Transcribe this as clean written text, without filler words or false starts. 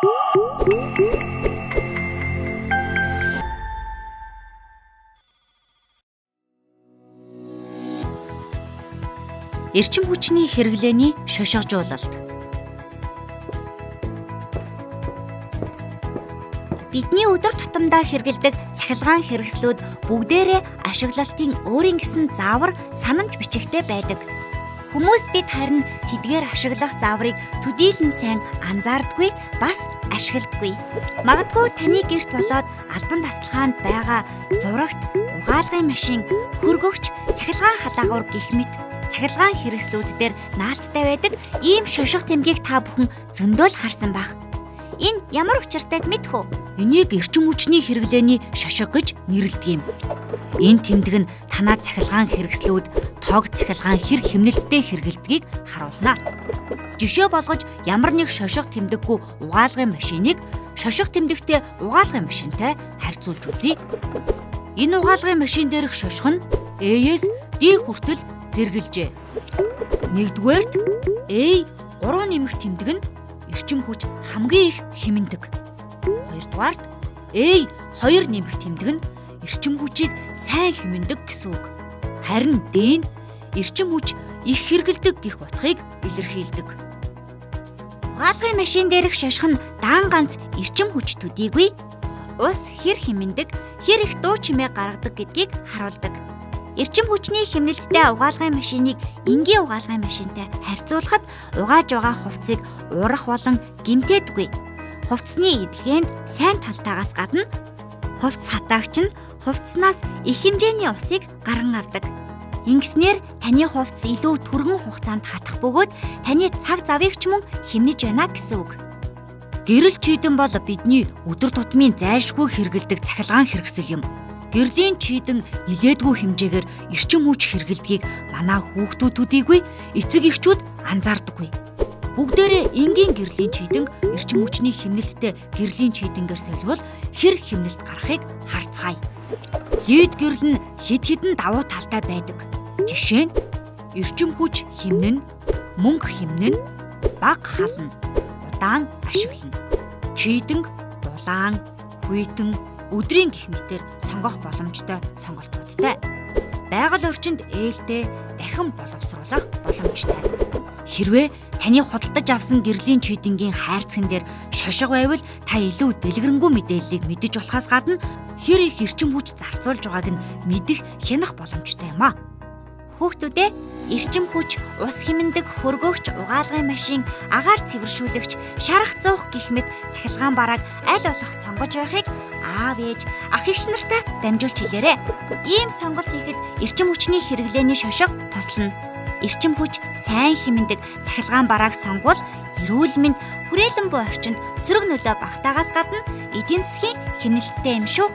Эрчим хүчний хэрэглээний шошгожуулалт. Бидний өдөр тутамдаа хэрэглэдэг цахилгаан хэрэгслүүд бүгдээрээ ашиглалтын өөрийн гэсэн заавар санамж бичигтэй байдаг. Хүмүүс бид харин тэдгээр ашиглах зааврыг төдийлөн сайн анзаардаггүй, бас ашигладаггүй. Магадгүй таны гэрт болоод албан тасалгаанд байгаа зурагт, угаалгын машин, хөргөгч, цахилгаан халаагуур гэх мэт цахилгаан хэрэгслүүд дээр наалттай байдаг ийм шошго тэмдгийг та бүхэн зөндөө л харсан байх. Энэ ямар учиртайг мэдэх үү? Энийг эрчим хүчний хэрэглээний шошго гэж нэрлэдэг юм. Энэ тэмдэг нь танаа цахилгаан хэрэгслүүд тог цахилгаан хэр хэмнэлттэй хэрэглэдгийг харуулна. Жишээ болгож ямар нэг шошго тэмдэггүй угаалгын машиныг шошго тэмдэгтэй угаалгын машинтай харьцуулж үзье. Энэ угаалгын машин дээрх шошго нь A-с D хүртэл зэрэглэжээ. Нэгдүгээрт A 3 нэмэх тэмдэг нь эрчим хүч хамгийн их хэмнэдэг. Хоёрдугаарт A 2 нэмэх тэмдэг нь эрчим хүчийг сайн хэмнэдэг гэсэн үг. Харин D нь эрчим хүч их хэрэгэлдэг гэх утгыг илэрхийлдэг. Угаалгын машин дээрх шошго нь даан ганц эрчим хүч төдийгүй ус хэр хэмнэдэг, хэр их дуу чимээ гаргадаг гэдгийг харуулдаг. Эрчим хүчний хэмнэлттэй угаалгын машиныг энгийн угаалгын машинтай харьцуулахад угааж байгаа хувцсыг урах болон гэмтээдгүй. Хувцсны эдлгээнд сайн талтаагаас гадна хувцс хатаагч нь хувцснаас их хэмжээний усыг гарган авдаг. Ингэснээр таны хувцс илүү түргэн хугацаанд хатах бөгөөд таны цаг завыг ч мөн хэмнэж байна гэсэн үг. Гэрэл чийдэн бол бидний өдөр тутмын зайлшгүй хэрэгэлдэг цахилгаан хэрэгсэл юм. Гэрлийн чийдэн нилээдгүй хэмжээгээр эрчим хүч хэрэгэлдгийг манай хүүхдүүд төдийгүй эцэг эхчүүд анзаардаггүй. Бүгдээрээ энгийн гэрлийн чийдэн эрчим хүчний хэмнэлттэй гэрлийн чийдэнгээр соливол хэр хэмнэлт гарахыг харцгаая. Лид гэрэл нь хэд хэдэн давуу талтай байдаг. Жишээ нь эрчим хүч хэмнэн, мөнгө хэмнэн, баг хална, удаан ашиглана. Чийдэн, дулаан, хүйтэн, өдрийн гэх мэтээр сонгох боломжтой сонголтуудтай. Байгаль орчинд ээлтэй дахин боловсруулах боломжтой. Хэрвээ таны худалдаж авсан гэрлийн чийдэнгийн хайрцаган дээр шошго байвал та илүү дэлгэрэнгүй мэдээллийг мэдэж болохоос гадна хэр их эрчим хүч зарцуулж байгааг нь мэдэх хянах боломжтой юм а. Хүүхдүүдээ эрчим хүч, ус хэмнэдэг хөргөөгч, угаалгын машин, агаар цэвэршүүлэгч, шарах зуух гэх мэт цахилгаан барааг аль болох сонгож байхыг аав ээж, ах эгч нартай дамжуулж хэлээрэй. Ийм сонголт хийхэд эрчим хүчний хэрэглээний шошго туслана. Эрчим хүч сайн хэмнэдэг цахилгаан барааг сонгвол эрүүл мэнд, хүрээлэн буй орчинд сөрөг нөлөө багтаагаас гадна эдийн засгийн хэмнэлттэй юм шүү.